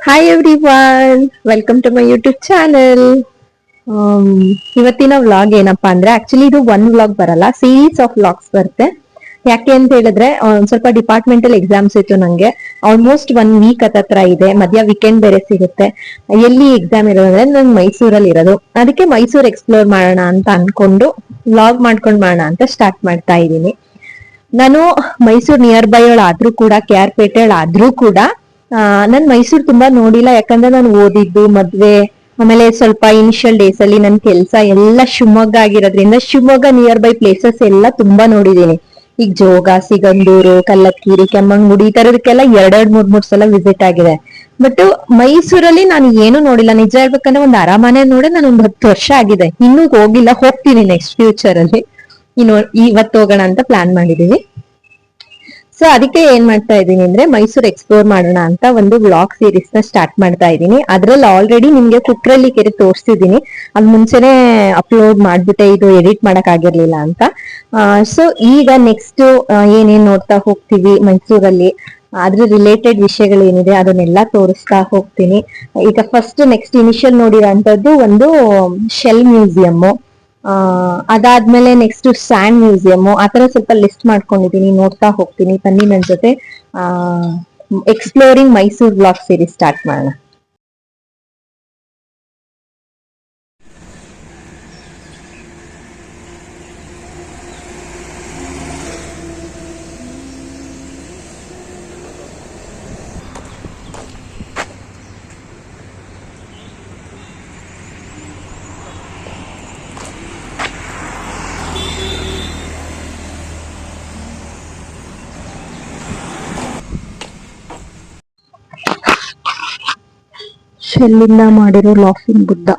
Hi everyone, welcome to my YouTube channel. ಇವತ್ತಿನ vlog ಏನಪ್ಪಾ ಅಂದ್ರೆ ಆಕ್ಚುಲಿ ಇದು ಒನ್ ವ್ಲಾಗ್ ಬರಲ್ಲ, ಸೀರೀಸ್ ಆಫ್ ವ್ಲಾಗ್ಸ್ ಬರುತ್ತೆ. ಯಾಕೆ ಅಂತ ಹೇಳಿದ್ರೆ ಒಂದ್ ಸ್ವಲ್ಪ ಡಿಪಾರ್ಟ್ಮೆಂಟಲ್ ಎಕ್ಸಾಮ್ಸ್ ಇತ್ತು ನಂಗೆ. ಆಲ್ಮೋಸ್ಟ್ 1 ವೀಕ್ ಹತ್ರ ಇದೆ, ಮಧ್ಯ ವೀಕೆಂಡ್ ಬೇರೆ ಸಿಗುತ್ತೆ. ಎಲ್ಲಿ ಎಕ್ಸಾಮ್ ಇರೋದಂದ್ರೆ ನಾನು ಮೈಸೂರಲ್ಲಿ ಇರೋದು, ಅದಕ್ಕೆ ಮೈಸೂರ್ ಎಕ್ಸ್ಪ್ಲೋರ್ ಮಾಡೋಣ ಅಂತ ಅನ್ಕೊಂಡು ವ್ಲಾಗ್ ಮಾಡ್ಕೊಂಡ್ ಮಾಡೋಣ ಅಂತ ಸ್ಟಾರ್ಟ್ ಮಾಡ್ತಾ ಇದ್ದೀನಿ. ನಾನು ಮೈಸೂರ್ ನಿಯರ್ ಬೈ ಆದ್ರೂ ಕೂಡ, ಕೆ ಆರ್ ಪೇಟೆ ಆದ್ರೂ ಕೂಡ ನಾನ್ ಮೈಸೂರ್ ತುಂಬಾ ನೋಡಿಲ್ಲ. ಯಾಕಂದ್ರೆ ನಾನು ಓದಿದ್ದು, ಮದ್ವೆ, ಆಮೇಲೆ ಸ್ವಲ್ಪ ಇನಿಷಿಯಲ್ ಡೇಸ್ ಅಲ್ಲಿ ನನ್ ಕೆಲ್ಸ ಎಲ್ಲ ಶಿವಮೊಗ್ಗ ಆಗಿರೋದ್ರಿಂದ ಶಿವಮೊಗ್ಗ ನಿಯರ್ ಬೈ ಪ್ಲೇಸಸ್ ಎಲ್ಲ ತುಂಬಾ ನೋಡಿದೀನಿ. ಈಗ ಜೋಗ, ಸಿಗಂದೂರು, ಕಲ್ಲತ್ಗಿರಿ, ಕೆಮ್ಮಂಗುಡಿ ಈ ತರದಕ್ಕೆಲ್ಲ ಎರಡೆರಡ್ ಮೂರ್ ಸಲ ವಿಸಿಟ್ ಆಗಿದೆ. ಬಟ್ ಮೈಸೂರಲ್ಲಿ ನಾನು ಏನು ನೋಡಿಲ್ಲ. ನಿಜ ಹೇಳ್ಬೇಕಂದ್ರೆ ಒಂದ್ ಅರಮನೆ ನೋಡಿ ನಾನು ಒಂದ್ 10 ವರ್ಷ ಆಗಿದೆ, ಇನ್ನೂ ಹೋಗಿಲ್ಲ. ಹೋಗ್ತೀನಿ ನೆಕ್ಸ್ಟ್ ಫ್ಯೂಚರ್ ಅಲ್ಲಿ. ಇನ್ನು ಇವತ್ತು ಹೋಗೋಣ ಅಂತ ಪ್ಲಾನ್ ಮಾಡಿದೀವಿ. ಸೊ ಅದಕ್ಕೆ ಏನ್ ಮಾಡ್ತಾ ಇದ್ದೀನಿ ಅಂದ್ರೆ ಮೈಸೂರ್ ಎಕ್ಸ್ಪ್ಲೋರ್ ಮಾಡೋಣ ಅಂತ ಒಂದು ವ್ಲಾಗ್ ಸೀರೀಸ್ ನ ಸ್ಟಾರ್ಟ್ ಮಾಡ್ತಾ ಇದ್ದೀನಿ. ಅದ್ರಲ್ಲಿ ಆಲ್ರೆಡಿ ನಿಮ್ಗೆ ಕುಕ್ರಳ್ಳಿ ಕೆರೆ ತೋರಿಸ್ತಿದ್ದೀನಿ. ಅದ್ ಮುಂಚೆನೆ ಅಪ್ಲೋಡ್ ಮಾಡ್ಬಿಟ್ಟೆ, ಇದು ಎಡಿಟ್ ಮಾಡಕ್ ಆಗಿರ್ಲಿಲ್ಲ ಅಂತ. ಸೊ ಈಗ ನೆಕ್ಸ್ಟ್ ಏನೇನ್ ನೋಡ್ತಾ ಹೋಗ್ತೀವಿ ಮೈಸೂರಲ್ಲಿ, ಅದ್ರ ರಿಲೇಟೆಡ್ ವಿಷಯಗಳು ಏನಿದೆ ಅದನ್ನೆಲ್ಲ ತೋರಿಸ್ತಾ ಹೋಗ್ತೀನಿ. ಈಗ ಫಸ್ಟ್ ನೆಕ್ಸ್ಟ್ ಇನಿಷಿಯಲ್ ನೋಡಿರೋಂಥದ್ದು ಒಂದು ಶೆಲ್ ಮ್ಯೂಸಿಯಂ, ಅದಾದ್ಮೇಲೆ ನೆಕ್ಸ್ಟ್ ಸ್ಯಾಂಡ್ ಮ್ಯೂಸಿಯಂ, ಆತರ ಸ್ವಲ್ಪ ಲಿಸ್ಟ್ ಮಾಡ್ಕೊಂಡಿದೀನಿ, ನೋಡ್ತಾ ಹೋಗ್ತೀನಿ. ಬನ್ನಿ ನನ್ ಜೊತೆ exploring Mysore blog series start ಮಾಡೋಣ. ಶೆಲ್ಲಿಂದ ಮಾಡಿರೋ ಲಾಫಿಂಗ್ ಬುದ್ಧ.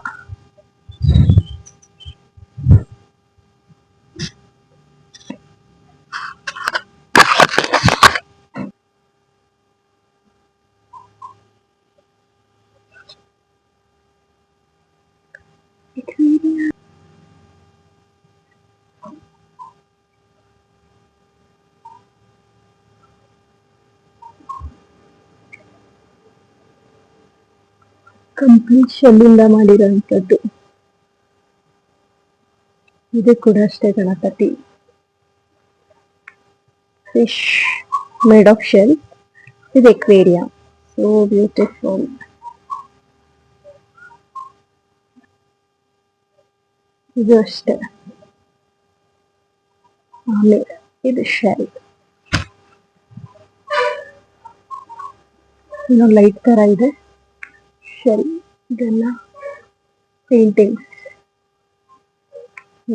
ಕಂಪ್ಲೀಟ್ ಶೆಲ್ಲಿಂದ ಮಾಡಿರೋಂಥದ್ದು. ಇದು ಕೂಡ ಅಷ್ಟೇ Ganapati. Fish made of shell. ಇದು ಎಕ್ವೇರಿಯಂ. So beautiful. ಇದು ಅಷ್ಟೇ. ಆಮೇಲೆ ಇದು ಶೆಲ್. ಇನ್ನೊಂದು ಲೈಟ್ ತರ ಇದೆ ಶೆಲ್. ಇದೆಲ್ಲ paintings.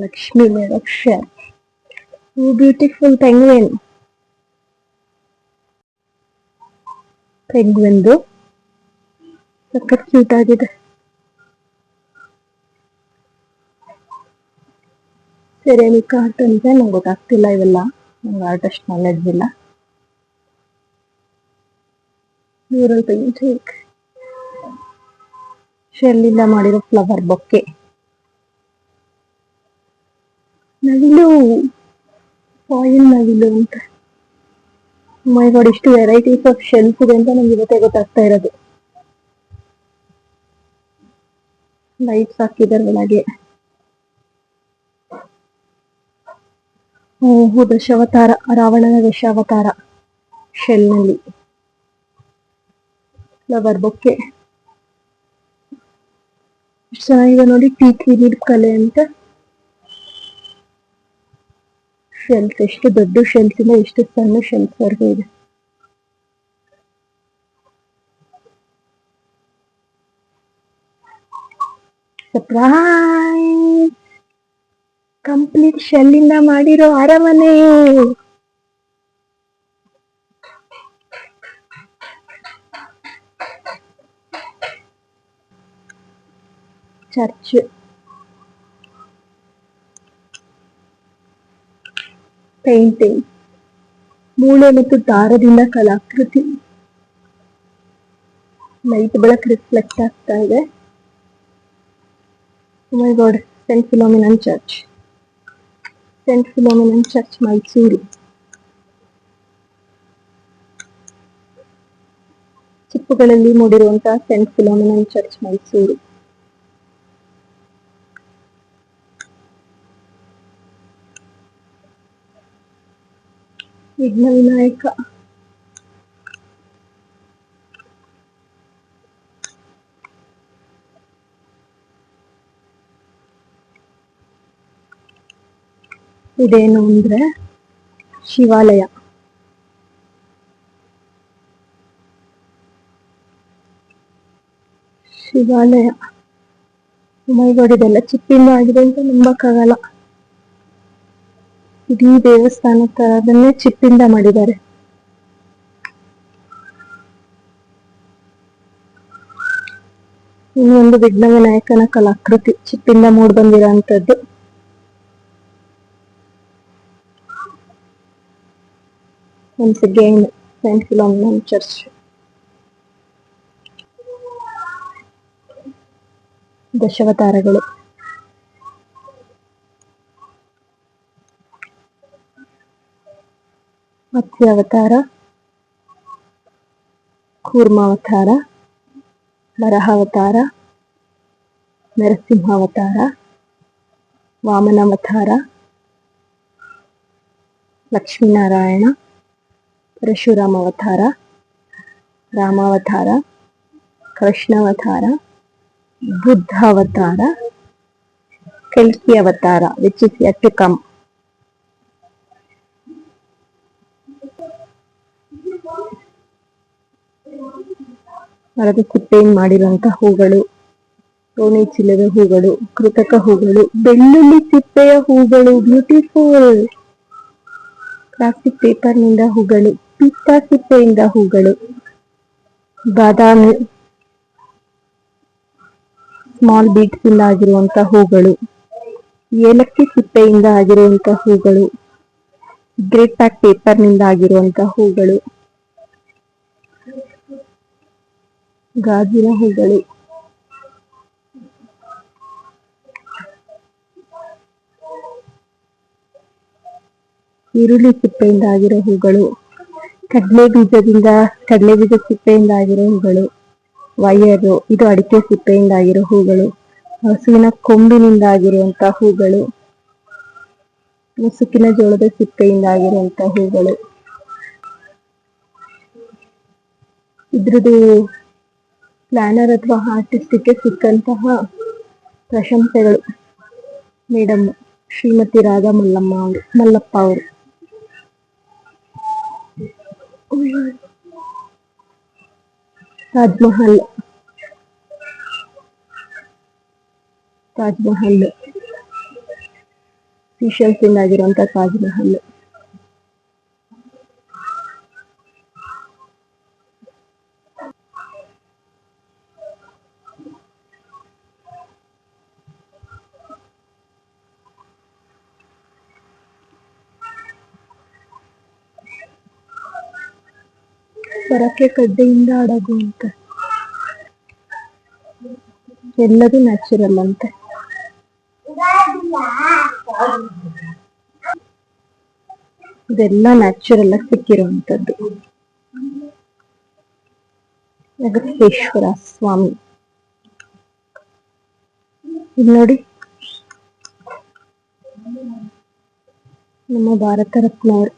Lakshmi made of shell. Beautiful penguin. ಪೆಂಗ್ವಿನ್ದು ಸಖತ್ ಕ್ಯೂಟ್ ಆಗಿದೆ. ಸೆರೆಮಿಕ್ ಆರ್ಟ್ ಅಂತ ನಂಗೆ ಗೊತ್ತಾಗ್ತಿಲ್ಲ ಇವೆಲ್ಲ, ನಂಗೆ ಆರ್ಟ್ ಅಷ್ಟು ನಾಲೆಡ್ಜ್ ಇಲ್ಲ. Mural painting. ಶೆಲ್ಲಿಂದ ಮಾಡಿರೋ ಫ್ಲವರ್ ಬೊಕ್ಕೆ. ನವಿಲು, ಫಾಯಿಲ್ ನವಿಲು ಅಂತ. ಮೈ ಗಾಡ್, ಇಷ್ಟು ವೆರೈಟೀಸ್ ಆಫ್ ಶೆಲ್ಸ್ ಇದೆ ಅಂತ ನಂಗೆ ಇವತ್ತೇ ಗೊತ್ತಾಗ್ತಾ ಇರೋದು. ಲೈಟ್ಸ್ ಹಾಕಿದ್ದಾರೆ ಒಳಗೆ. ಓಹೋ, ದಶಾವತಾರ, ರಾವಣನ ದಶಾವತಾರ ಶೆಲ್ ನಲ್ಲಿ. ಫ್ಲವರ್ ಬೊಕ್ಕೆ ಎಷ್ಟು ಚೆನ್ನಾಗಿದೆ ನೋಡಿ. ಟೀಕ್ ಕಲೆ ಅಂತ. ಶೆಲ್ಸ್ ಎಷ್ಟು ದೊಡ್ಡ ಶೆಲ್ಸ್ ಇದೆ, ಎಷ್ಟು ಸಣ್ಣ ಶೆಲ್ಸ್ ವರ್ಗು ಇದೆ. ಸರ್ಪ್ರೈಸ್! ಕಂಪ್ಲೀಟ್ ಶೆಲ್ಲಿಂದ ಮಾಡಿರೋ ಅರಮನೆ. ಚರ್ಚ್. ಪೇಂಟಿಂಗ್. ಮೂಳೆ ಮತ್ತು ದಾರದಿಂದ ಕಲಾಕೃತಿ. ಲೈಟ್ ಬೆಳಕು ರಿಫ್ಲೆಕ್ಟ್ ಆಗ್ತಾ ಇದೆ. ಮೈ ಗಾಡ್, ಸೆಂಟ್ ಫಿಲೋಮಿನನ್ ಚರ್ಚ್. ಸೆಂಟ್ ಫಿಲೋಮಿನನ್ ಚರ್ಚ್, ಮೈಸೂರು. ಚಿಕ್ಕ ಕೆಂಪುಗಳಲ್ಲಿ ಮೂಡಿರುವಂತಹ ಸೆಂಟ್ ಫಿಲೋಮಿನನ್ ಚರ್ಚ್ ಮೈಸೂರು. ವಿಘ್ನ ವಿನಾಯಕ. ಇದೇನು ಅಂದ್ರೆ ಶಿವಾಲಯ. ಶಿವಾಲಯ ಮೈಗೂಡಿದೆಲ್ಲ ಚಿಪ್ಪಿಂದ ಆಗಿದೆ ಅಂತ ನಂಬಕ್ಕಾಗಲ್ಲ. ಇಡೀ ದೇವಸ್ಥಾನ ತರದನ್ನೇ ಚಿಪ್ಪಿಂದ ಮಾಡಿದ್ದಾರೆ. ಇನ್ನೊಂದು ವಿಘ್ನ ವಿನಾಯಕನ ಕಲಾಕೃತಿ ಚಿಪ್ಪಿಂದ ಮೂಡ್ ಬಂದಿರೋಂಥದ್ದು. once again Saint Philomena Church. ದಶಾವತಾರಗಳು. ಮತ್ಸ್ಯಾವತಾರ, ಕೂರ್ಮಾವತಾರ, ವರಹಾವತಾರ, ನರಸಿಂಹಾವತಾರ, ವಾಮನಾವತಾರ, ಲಕ್ಷ್ಮೀನಾರಾಯಣ, ಪರಶುರಾಮ ಅವತಾರ, ರಾಮಾವತಾರ, ಕೃಷ್ಣಾವತಾರ, ಬುದ್ಧ ಅವತಾರ, ಕಲ್ಕಿ ಅವತಾರ which is yet to come. ಮರದ ಸಿಪ್ಪೆಯಿಂದ ಮಾಡಿರುವಂತಹ ಹೂಗಳು, ರೋಣಿ ಚಿಲ್ಲದ ಹೂಗಳು, ಕೃತಕ ಹೂಗಳು, ಬೆಳ್ಳುಳ್ಳಿ ಸಿಪ್ಪೆಯ ಹೂಗಳು, ಬ್ಯೂಟಿಫುಲ್. ಪ್ಲಾಸ್ಟಿಕ್ ಪೇಪರ್ ನಿಂದ ಹೂಗಳು, ಪಿಸ್ತಾ ಸಿಪ್ಪೆಯಿಂದ ಹೂಗಳು, ಬಾದಾಮಿ ಸ್ಮಾಲ್ ಬೀಡ್ಸ್ ಇಂದ ಆಗಿರುವಂತಹ ಹೂಗಳು, ಏಲಕ್ಕಿ ಸಿಪ್ಪೆಯಿಂದ ಆಗಿರುವಂತಹ ಹೂಗಳು, ಗ್ರೇಟ್ ಪ್ಯಾಕ್ ಪೇಪರ್ ನಿಂದ ಆಗಿರುವಂತಹ ಹೂಗಳು, ಗಾಜಿನ ಹೂಗಳು, ಈರುಳ್ಳಿ ಸಿಪ್ಪೆಯಿಂದ ಆಗಿರೋ ಹೂಗಳು, ಕಡಲೆ ಬೀಜ ಸಿಪ್ಪೆಯಿಂದ ಆಗಿರೋ ಹೂಗಳು, ವೈಯರು, ಇದು ಅಡಿಕೆ ಸಿಪ್ಪೆಯಿಂದ ಆಗಿರೋ ಹೂಗಳು, ಹಸುವಿನ ಕೊಂಬಿನಿಂದ ಆಗಿರುವಂತಹ ಹೂಗಳು, ಮುಸುಕಿನ ಜೋಳದ ಸಿಪ್ಪೆಯಿಂದ ಆಗಿರುವಂತಹ ಹೂಗಳು. ಇದ್ರದ್ದು ಪ್ಲಾನರ್ ಅಥವಾ ಆರ್ಟಿಸ್ಟ್ಗೆ ಸಿಕ್ಕಂತಹ ಪ್ರಶಂಸೆಗಳು ಮೇಡಮ್ ಶ್ರೀಮತಿ ರಾಧಾ ಮಲ್ಲಪ್ಪ ಅವರು. ತಾಜ್ ಮಹಲ್ ಸೀಶೆಲ್ಸ್ ಇಂದ ಆಗಿರುವಂತಹ ತಾಜ್ ಮಹಲ್. ಸ್ವರಕ್ಕೆ ಕಡ್ಡೆಯಿಂದ ಅಡಗು ಅಂತ, ಎಲ್ಲದೂ ನ್ಯಾಚುರಲ್ ಅಂತೆ. ಇದೆಲ್ಲ ನ್ಯಾಚುರಲ್ ಆಗಿ ಸಿಕ್ಕಿರುವಂತದ್ದು. ಅಗಸ್ತೇಶ್ವರ ಸ್ವಾಮಿ ಇಲ್ಲಿ ನೋಡಿ, ನಮ್ಮ ಭಾರತ ರತ್ನವರು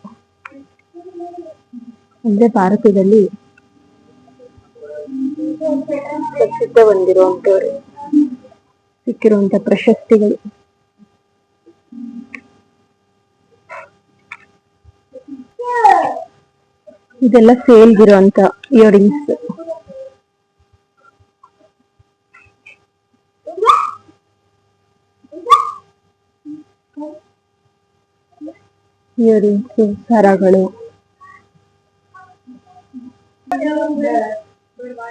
ಅಂದ್ರೆ ಭಾರತದಲ್ಲಿ ಪ್ರಸಿದ್ಧ ಹೊಂದಿರುವಂತವ್ರು ಸಿಕ್ಕಿರುವಂತ ಪ್ರಶಸ್ತಿಗಳು. ಇದೆಲ್ಲ ಸೇಲ್ಗಿರುವಂತ ಇಯರಿಂಗ್ಸ್. ಸರಗಳು,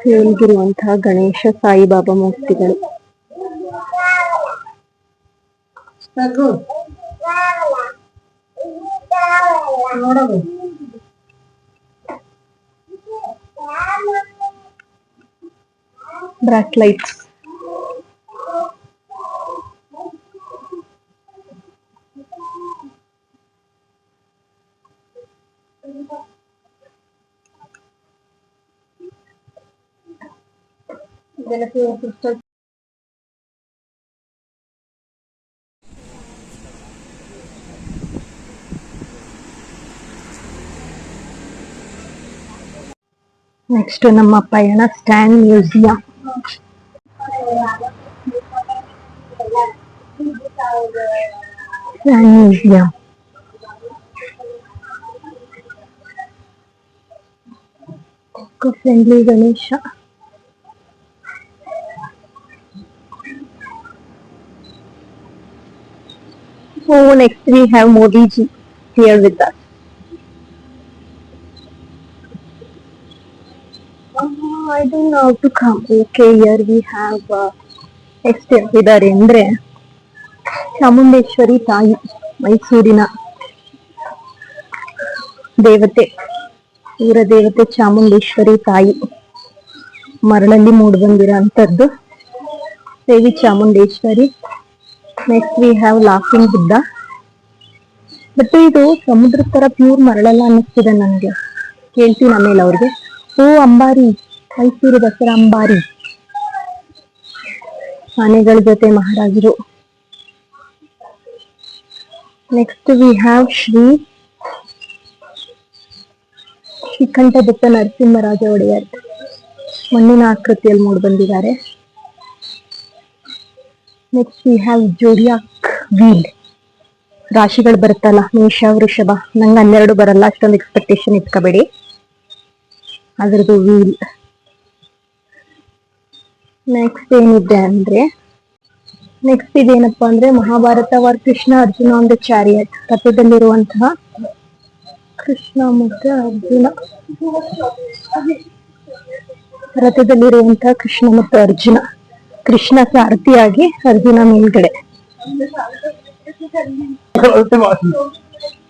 ಸೇಲ್ಗಿರುವಂತಹ ಗಣೇಶ ಸಾಯಿಬಾಬಾ ಮೂರ್ತಿಗಳು. ಬ್ರಾಟ್ ಲೈಟ್ಸ್, ನೆಕ್ಸ್ಟ್ ನಮ್ಮ ಪಯಣ stand museum. Friendly Ganesha. So next we have Modi ji here with us. I don't know how to come. Okay, here we have next ಇದ್ದಾರೆ ಅಂದ್ರೆ ಚಾಮುಂಡೇಶ್ವರಿ ತಾಯಿ, ಮೈಸೂರಿನ ದೇವತೆ, ಊರ ದೇವತೆ ಚಾಮುಂಡೇಶ್ವರಿ ತಾಯಿ ಮರಳಲ್ಲಿ ಮೂಡ್ ಬಂದಿರೋಂಥದ್ದು Devi Chamundeshwari. Next we have laughing Buddha. But ಇದು ಸಮುದ್ರ ತರ ಪ್ಯೂರ್ ಮರಳಲ್ಲ ಅನ್ನಿಸ್ತಿದೆ ನನಗೆ. ಕೇಳ್ತೀನಿ ಆಮೇಲೆ ಅವ್ರಿಗೆ. ಓ ಅಂಬಾರಿ, ಮೈಸೂರು ದಸರಾ ಅಂಬಾರಿ, ಆನೆಗಳ ಜೊತೆ ಮಹಾರಾಜರು. Next we have Srikantadatta Narasimharaja Wodeyar, ಮಣ್ಣಿನ ಆಕೃತಿಯಲ್ಲಿ ಮೂಡ್ ಬಂದಿದ್ದಾರೆ. Next we have zodiac wheel, ರಾಶಿಗಳು ಬರುತ್ತಲ್ಲ ಮೇಷ ವೃಷಭ, ನಂಗೆ 12 ಬರಲ್ಲ, ಅಷ್ಟೊಂದು ಎಕ್ಸ್ಪೆಕ್ಟೇಷನ್ ಇಟ್ಕೋಬೇಡಿ. ಅದ್ರದ್ದು ವೀಲ್. ನೆಕ್ಸ್ಟ್ ಏನಿದೆ ಅಂದ್ರೆ, ನೆಕ್ಸ್ಟ್ ಇದೇನಪ್ಪಾ ಅಂದ್ರೆ Mahabharata war Krishna Arjuna on the chariot, ರಥದಲ್ಲಿರುವಂತಹ ಕೃಷ್ಣ ಮತ್ತೆ ಅರ್ಜುನ, ರಥದಲ್ಲಿರುವಂತಹ ಕೃಷ್ಣ ಮತ್ತು ಅರ್ಜುನ. ಕೃಷ್ಣ ಸಾರಥಿಯಾಗಿ, ಅರ್ಜುನ ಮೇಲ್ಗಡೆ.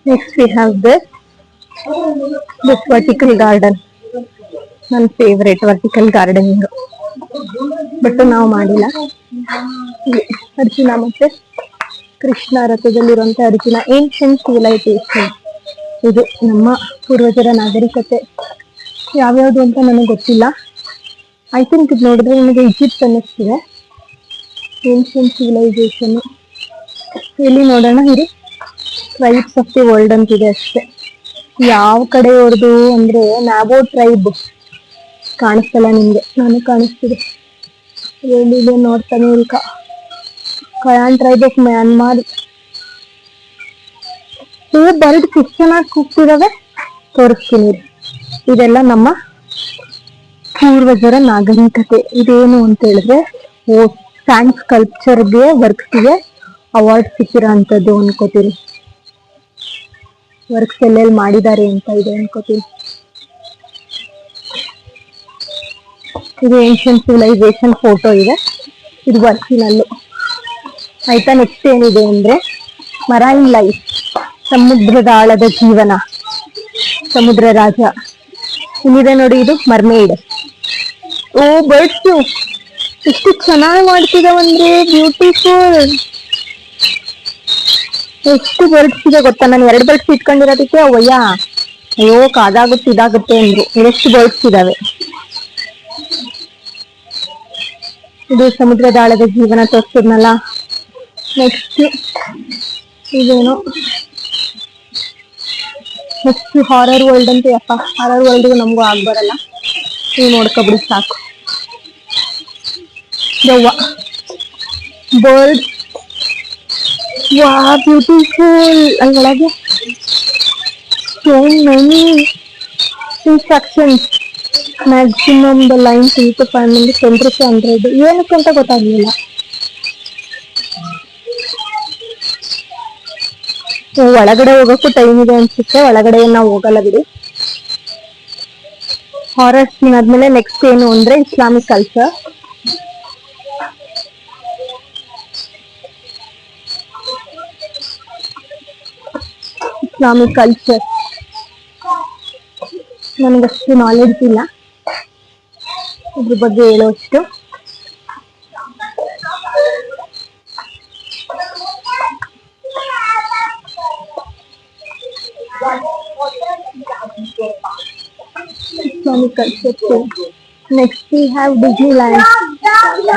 Next we have this vertical garden, ನನ್ನ ಫೇವ್ರೇಟ್ ವರ್ಟಿಕಲ್ ಗಾರ್ಡನಿಂಗ್, ಬಟ್ ನಾವು ಮಾಡಿಲ್ಲ. ಅರ್ಜುನ ಮತ್ತೆ ಕೃಷ್ಣ, ರಥದಲ್ಲಿರುವಂತ ಅರ್ಜುನ. ಏನ್ಷಿಯಂಟ್ ಸಿವಿಲೈಸೇಷನ್, ಇದು ನಮ್ಮ ಪೂರ್ವಜರ ನಾಗರಿಕತೆ. ಯಾವ್ಯಾವ್ದು ಅಂತ ನನಗೆ ಗೊತ್ತಿಲ್ಲ. ಐ ಥಿಂಕ್ ಇದು ನೋಡಿದ್ರೆ ನನಗೆ ಈಜಿಪ್ಟ್ ಅನ್ನಿಸ್ತಿದೆ. ಏನ್ಷಿಯಂಟ್ ಸಿವಿಲೈಸೇಷನ್ ಇಲ್ಲಿ ನೋಡೋಣ. ಇದು ಟ್ರೈಬ್ಸ್ ಆಫ್ ದಿ ವರ್ಲ್ಡ್ ಅಂತಿದೆ ಅಷ್ಟೇ. ಯಾವ ಕಡೆ ಅವ್ರದ್ದು ಅಂದ್ರೆ ನ್ಯಾಬೋ ಟ್ರೈಬ್ ಕಾಣಿಸ್ತಲ್ಲ ನಿಮ್ಗೆ, ನಾನು ಕಾಣಿಸ್ತಿದೆ. ಎಲ್ಲಿದೆ North America, Kayan tribe of Myanmar. Bird ಎಷ್ಟು ಚೆನ್ನಾಗಿ ಕೂಗ್ತಿದಾವೆ, ತೋರಿಸ್ತೀನಿ. ಇದೆಲ್ಲ ನಮ್ಮ ಪೂರ್ವಜರ ನಾಗರಿಕತೆ. ಇದೇನು ಅಂತ ಹೇಳಿದ್ರೆ ಸ್ಯಾಂಡ್ ಸ್ಕಲ್ಪ್ಚರ್ಗೆ ವರ್ಕ್ಸ್ಗೆ ಅವಾರ್ಡ್ ಸಿಕ್ಕಿರೋ ಅಂಥದ್ದು ಅನ್ಕೋತೀನಿ. ವರ್ಕ್ಸ್ ಎಲ್ಲೆಲ್ಲಿ ಮಾಡಿದ್ದಾರೆ ಅಂತ ಇದೆ ಅನ್ಕೋತೀನಿ. ಇದು ಏನ್ಷಿಯಂಟ್ ಸಿವಿಲೈಸೇಷನ್ ಫೋಟೋ ಇದೆ, ಇದು ವರ್ಕಿನಲ್ಲೂ ಆಯ್ತಾ. ನೆಕ್ಸ್ಟ್ ಏನಿದೆ ಅಂದ್ರೆ ಮರೈನ್ ಲೈಫ್, ಸಮುದ್ರದ ಆಳದ ಜೀವನ, ಸಮುದ್ರ ರಾಜ. ಇಲ್ಲಿದೆ ನೋಡಿ, ಇದು ಮರ್ಮೇಡ್. ಓ ಬರ್ಡ್ಸ್ ಎಷ್ಟು ಚೆನ್ನಾಗಿ ಮಾಡ್ತಿದಾವಂದ್ರೆ, ಬ್ಯೂಟಿಫುಲ್. ಎಷ್ಟು ಬರ್ಡ್ಸ್ ಇದೆ ಗೊತ್ತಾ? ನಾನು 2 ಬರ್ಡ್ಸ್ ಇಟ್ಕೊಂಡಿರೋದಕ್ಕೆ ಅವಯ್ಯ ಅಯ್ಯೋ ಕಾದಾಗುತ್ತೆ ಇದಾಗುತ್ತೆ ಅಂದ್ರು. ಎಷ್ಟು ಬರ್ಡ್ಸ್ ಇದಾವೆ. ಇದು ಸಮುದ್ರದ ಆಳದ ಜೀವನ ತೋರಿಸಿದ್ನಲ್ಲ. ನೆಕ್ಸ್ಟ್ ಇದೇನು, ನೆಕ್ಸ್ಟ್ ಹಾರರ್ ವರ್ಲ್ಡ್ ಅಂತ. ಯಪ್ಪ, ಹಾರರ್ ವರ್ಲ್ಡ್ಗೂ ನಮಗೂ ಆಗ್ಬರಲ್ಲ, ನೀವು ನೋಡ್ಕೊಬಿಡಿ ಸಾಕು. ದೆವ್ವ, ಬರ್ಡ್, ವಾ ಬ್ಯೂಟಿಫುಲ್. ಅದ್ರೊಳಗೆ so many instructions. Maximum the line 3 to 5 minutes, 10 to 100. ಏನಕ್ಕೆ ಅಂತ ಗೊತ್ತಾಗ್ಲಿಲ್ಲ. ಒಳಗಡೆ ಹೋಗಕ್ಕೂ ಟೈಮ್ ಇದೆ ಅನ್ಸುತ್ತೆ, ಒಳಗಡೆ ನಾವು ಹೋಗಲ್ಲ ಬಿಡಿ. ಹಾರರ್ ಸೀನ್ ಆದ್ಮೇಲೆ ನೆಕ್ಸ್ಟ್ ಏನು ಅಂದ್ರೆ ಇಸ್ಲಾಮಿಕ್ ಕಲ್ಚರ್. ಇಸ್ಲಾಮಿಕ್ ಕಲ್ಚರ್ ನನಗಷ್ಟು ನಾಲೆಡ್ಜ್ ಇಲ್ಲ ಇದ್ರ ಬಗ್ಗೆ ಹೇಳೋಷ್ಟು. Islamic culture too. Next we have Disneyland.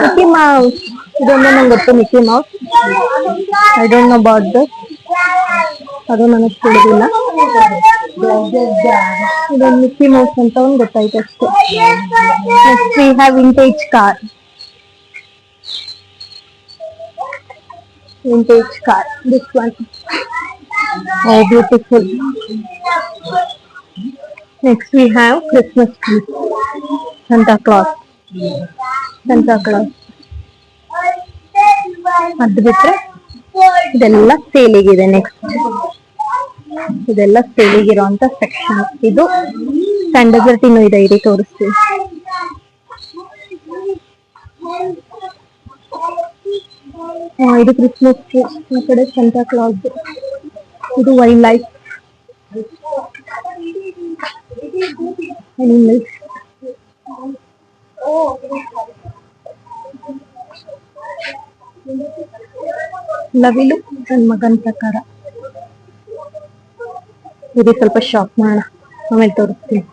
Mickey Mouse ಇದೊಂದು ನಂಗೆ ಗೊತ್ತು, Mickey Mouse. I don't know about this, ಅದು ನನಗೆ ತಿಳಿದಿಲ್ಲ. ಇದೊಂದು ಮಿಕ್ಕಿ ಮೌಸ್ ಅಂತ ಒಂದು ಗೊತ್ತಾಯ್ತು ಅಷ್ಟೇ. Next we have vintage car. Vintage car, this one. Oh, beautiful. Next we have Christmas tree. Santa Claus. Santa Claus. ಅದು ಬಿಟ್ರೆ ಇದೆಲ್ಲ ಸೇಲಿಗಿದೆ. ನೆಕ್ಸ್ಟ್ ಇದೆಲ್ಲ ಸೇಲಿಗಿರುವಂತ ಸೆಕ್ಷನ್. ಇದು ಸಣ್ಣ ಡೆಸರ್ಟ್ ಇನ್ನೂ ಇದೆ, ಇರಿ ತೋರಿಸ್ತೀನಿ. ಇದು ಕ್ರಿಸ್ಮಸ್ ಟ್ರೀ, ಆ ಕಡೆ ಸಂತಾ ಕ್ಲಾಸ್. ಇದು ವೈಲ್ಡ್ ಲೈಫ್ ಅನಿಮಲ್ಸ್. ಲವಿಲು ನನ್ನ ಮಗನ್ ಪ್ರಕಾರ. ಇದು ಸ್ವಲ್ಪ ಶಾಪ್ ಮಾಡೋಣ, ಆಮೇಲೆ ತೋರಿಸ್ತೀನಿ.